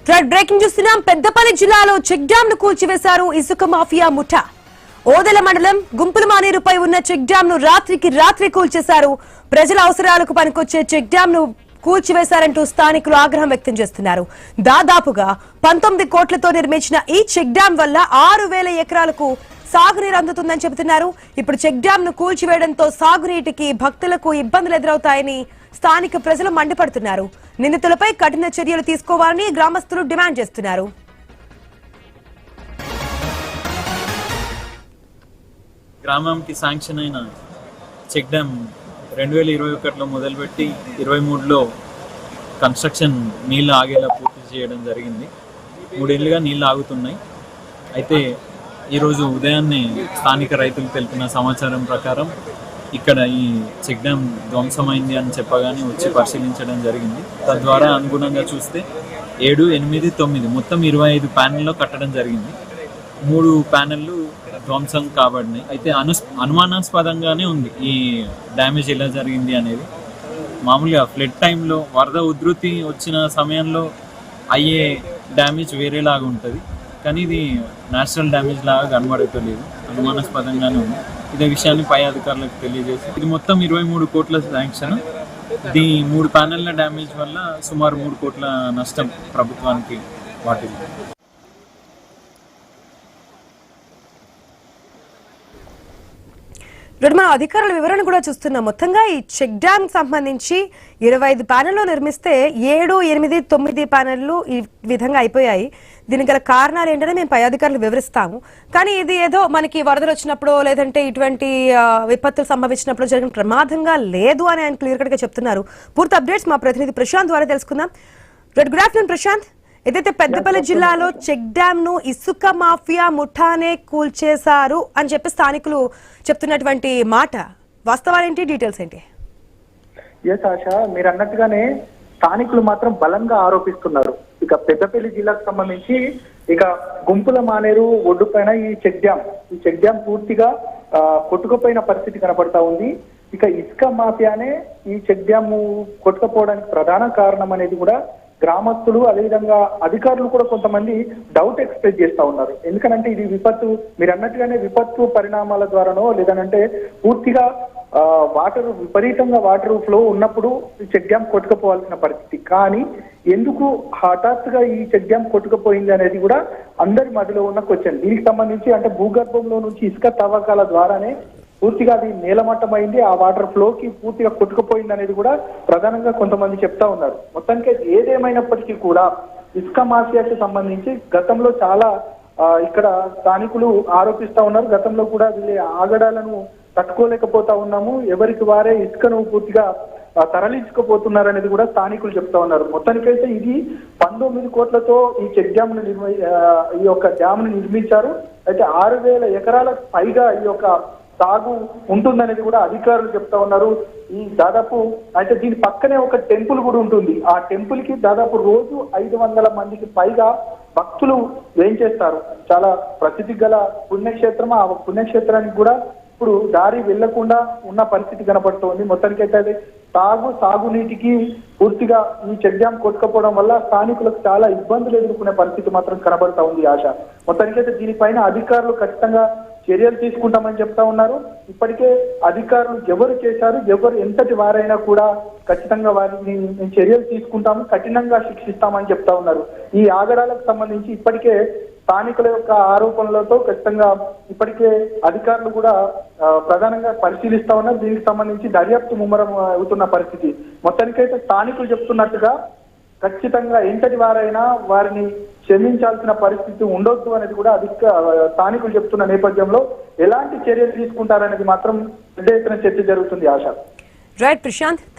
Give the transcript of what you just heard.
Breaking చూస్తున్నాం. పెద్దపల్లి జిల్లాలో check dam ను కూల్చివేశారు ఇసుక మాఫియా ముఠా. ఓదెల మండలం గుంపుల మానేరుపై ఉన్న చెక్ డ్యామ్ ను రాత్రికి రాత్రి కూల్చేశారు. ప్రజల అవసరాలకు పనికొచ్చే చెక్ డ్యామ్ ను కూల్చివేశారంటూ స్థానికులు ఆగ్రహం వ్యక్తం చేస్తున్నారు. దాదాపుగా 19 కోట్లతో నిర్మించిన ఈ చెక్ డ్యామ్ వల్ల 6,000 ఎకరాలకు సాగునీరు అందుతుందని చెబుతున్నారు. ఇప్పుడు చెక్ డ్యామ్ ను కూల్చివేయడంతో సాగునీటికి భక్తులకు ఇబ్బందులు ఎదురవుతాయని స్థానిక ప్రజలు మండిపడుతున్నారు. నిందితులపై కఠిన చర్యలు తీసుకోవాలని గ్రామస్తులు డిమాండ్ చేస్తున్నారు. గ్రామంకి శాంక్షన్ అయిన చెక్ డ్యామ్ 2021లో మొదలుపెట్టి 23లో కన్స్ట్రక్షన్ నీళ్ళు ఆగేలా పూర్తి చేయడం జరిగింది. 3 ఏళ్ళుగా నీళ్ళు ఆగుతున్నాయి. అయితే ఈరోజు ఉదయాన్నే స్థానిక రైతులు తెలిపిన సమాచారం ప్రకారం ఇక్కడ ఈ చెక్ డ్యామ్ ధ్వంసమైంది అని చెప్పగానే వచ్చి పరిశీలించడం జరిగింది. తద్వారా అనుగుణంగా చూస్తే 7, 8, 9 మొత్తం 25 ప్యానెల్లో కట్టడం జరిగింది. 3 ప్యానెళ్ళు ధ్వంసం కాబడినాయి. అయితే అనుమానాస్పదంగానే ఉంది ఈ డ్యామేజ్ ఎలా జరిగింది అనేది. మామూలుగా ఫ్లడ్ టైంలో వరద ఉధృతి వచ్చిన సమయంలో అయ్యే డ్యామేజ్ వేరేలాగా ఉంటుంది, కానీ ఇది నేచురల్ డ్యామేజ్ లాగా కనబడతలేదు, అనుమానాస్పదంగానే ఉంది. ఇదే విషయాన్ని పై అధికారులకు తెలియజేసి ఇది మొత్తం 23 కోట్ల శాంక్షన్. ఇది 3 ప్యానెళ్ల డ్యామేజ్ వల్ల సుమారు 3 కోట్ల నష్టం ప్రభుత్వానికి వాటిల్లింది. మనం అధికారుల వివరణ కూడా చూస్తున్నాం. మొత్తంగా ఈ చెక్ డ్యామ్ సంబంధించి 25 ప్యానెల్లో నిర్మిస్తే 7, 8, 9 ప్యానెళ్లు ఈ విధంగా అయిపోయాయి. దీనికి గల కారణాలు ఏంటనే మేము పై అధికారులు వివరిస్తాము. కానీ ఇది ఏదో మనకి వరదలు వచ్చినప్పుడు లేదంటే ఇటువంటి విపత్తులు సంభవించినప్పుడు జరిగిన ప్రమాదంగా లేదు అని ఆయన క్లియర్ కట్ గా చెప్తున్నారు. పూర్తి అప్డేట్స్ మా ప్రతినిధి ప్రశాంత్ ద్వారా తెలుసుకుందాం. Good afternoon Prashant. ఏదైతే పెద్దపల్లి జిల్లాలో చెక్ డ్యామ్ ను ఇసుక మాఫియా ముఠానే కూల్చేశారు అని చెప్పి స్థానికులు చెప్తున్నటువంటి మాట, వాస్తవాలేంటి, డీటెయిల్స్ ఏంటి? ఎస్ ఆశ, మీరు అన్నట్టుగానే స్థానికులు మాత్రం బలంగా ఆరోపిస్తున్నారు. ఇక పెద్దపల్లి జిల్లాకు సంబంధించి ఇక గుంపుల మానేరు ఒడ్డు పైన ఈ చెక్ డ్యామ్ పూర్తిగా కొట్టుకుపోయిన పరిస్థితి కనబడతా ఉంది. ఇక ఇసుక మాఫియానే ఈ చెక్ డ్యామ్ కొట్టుకుపోవడానికి ప్రధాన కారణం అనేది కూడా గ్రామస్తులు, అదేవిధంగా అధికారులు కూడా కొంతమంది డౌట్ ఎక్స్ప్రెస్ చేస్తా ఉన్నారు. ఎందుకనంటే ఇది విపత్తు, మీరు అన్నట్టుగానే విపత్తు పరిణామాల ద్వారానో లేదనంటే పూర్తిగా విపరీతంగా వాటర్ ఫ్లో ఉన్నప్పుడు ఈ చెక్ డ్యామ్ కొట్టుకుపోవాల్సిన పరిస్థితి. కానీ ఎందుకు హఠాత్తుగా ఈ చెక్ డ్యామ్ కొట్టుకుపోయింది అనేది కూడా అందరి మధ్యలో ఉన్న క్వశ్చన్. దీనికి సంబంధించి అంటే భూగర్భంలో నుంచి ఇసుక తవ్వకాల ద్వారానే పూర్తిగా అది నేలమట్టమైంది, ఆ వాటర్ ఫ్లోకి పూర్తిగా కొట్టుకుపోయింది అనేది కూడా ప్రధానంగా కొంతమంది చెప్తా ఉన్నారు. మొత్తానికి ఏదేమైనప్పటికీ కూడా ఇసుక మాఫియాకి సంబంధించి గతంలో చాలా ఇక్కడ స్థానికులు ఆరోపిస్తా ఉన్నారు. గతంలో కూడా వీళ్ళ ఆగడాలను తట్టుకోలేకపోతా ఉన్నాము, ఎవరికి వారే ఇసుకను పూర్తిగా తరలించుకుపోతున్నారు అనేది కూడా స్థానికులు చెప్తా ఉన్నారు. మొత్తానికైతే ఇది 19 కోట్లతో ఈ చెక్ డ్యామ్ ఈ యొక్క డ్యామ్ ను నిర్మించారు. అయితే 6,000 ఎకరాలకు పైగా ఈ యొక్క సాగు ఉంటుందనేది కూడా అధికారులు చెప్తా ఉన్నారు. ఈ దాదాపు అయితే దీని పక్కనే ఒక టెంపుల్ కూడా ఉంటుంది. ఆ టెంపుల్ కి దాదాపు రోజు 500 మందికి పైగా భక్తులు వేయించేస్తారు. చాలా ప్రసిద్ధి గల పుణ్యక్షేత్రం. ఆ పుణ్యక్షేత్రానికి కూడా ఇప్పుడు దారి వెళ్లకుండా ఉన్న పరిస్థితి కనబడుతోంది. మొత్తానికైతే అది సాగునీటికి పూర్తిగా ఈ చెక్ డ్యామ్ కొట్టుకపోవడం వల్ల స్థానికులకు చాలా ఇబ్బందులు ఎదుర్కొనే పరిస్థితి మాత్రం కనబడతా ఉంది ఆశ. మొత్తానికైతే దీనిపైన అధికారులు ఖచ్చితంగా చర్యలు తీసుకుంటామని చెప్తా ఉన్నారు. ఇప్పటికే అధికారులు ఎవరు చేశారు, ఎవరు ఎంతటి వారైనా కూడా ఖచ్చితంగా వారిని చర్యలు తీసుకుంటాము, కఠినంగా శిక్షిస్తామని చెప్తా ఉన్నారు. ఈ ఆగడాలకు సంబంధించి ఇప్పటికే స్థానికుల యొక్క ఆరోపణలతో ఖచ్చితంగా ఇప్పటికే అధికారులు కూడా ప్రధానంగా పరిశీలిస్తా ఉన్నారు. దీనికి సంబంధించి దర్యాప్తు ముమ్మరం అవుతున్న పరిస్థితి. మొత్తానికైతే స్థానికులు చెప్తున్నట్టుగా ఖచ్చితంగా ఎంతటి వారైనా వారిని క్షమించాల్సిన పరిస్థితి ఉండొద్దు అనేది కూడా స్థానికులు చెప్తున్న నేపథ్యంలో ఎలాంటి చర్యలు తీసుకుంటారనేది మాత్రం పెద్ద ఎత్తున చర్చ జరుగుతుంది ఆశ. రైట్ ప్రశాంత్.